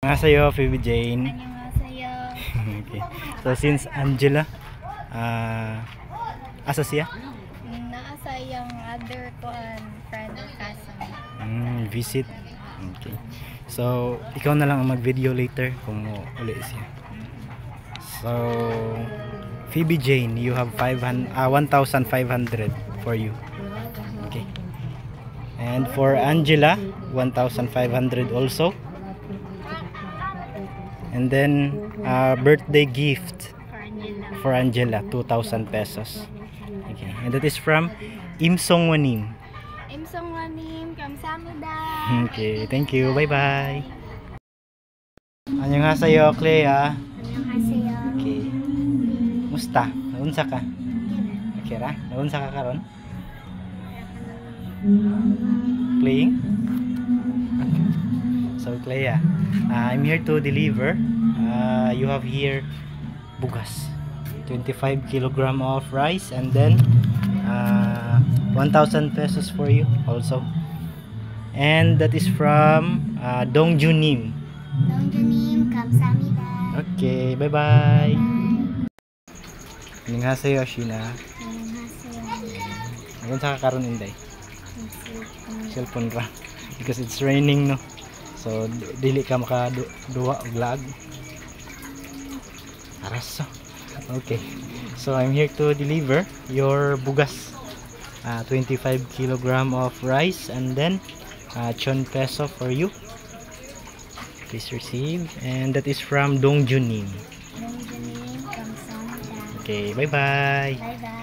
Annyeonghaseyo, Phoebe Jane. Annyeonghaseyo. Okay. So since Angela, asa siya? Naa sa yung other friend or cousin. Visit. Okay. So ikaw na lang ang mag-video later kung uli siya. So Phoebe Jane, you have 1,500 for you. Okay. And for Angela, 1,500 also. And then birthday gift for Angela, 2,000 pesos. Okay. And that is from Imsongwanim. Imsongwanim, kamsahamnida. Okay, thank you. Bye-bye. Annyeonghaseyo, Clea. Annyeonghaseyo. Okay. Musta? Naunsa ka? Okay ra? Naunsa ka karon? Playing? Okay. So Clea, I'm here to deliver. You have here bugas, 25 kilogram of rice, and then 1,000 pesos for you also. And that is from Dongjunim. Dongjunim, kamsahamnida. Okay, bye-bye. Annyeonghaseyo, Shina. Annyeonghaseyo. Naunsa ka karon, Inday? Cellphone ra because it's raining, no, so dili ka makaduwa og vlog araso. Okay, so I'm here to deliver your bugas, 25 kilogram of rice, and then 1,000 peso for you. Please receive. And that is from Dongjunim. Dongjunim, kamsahamnida. Okay, bye bye. Bye bye.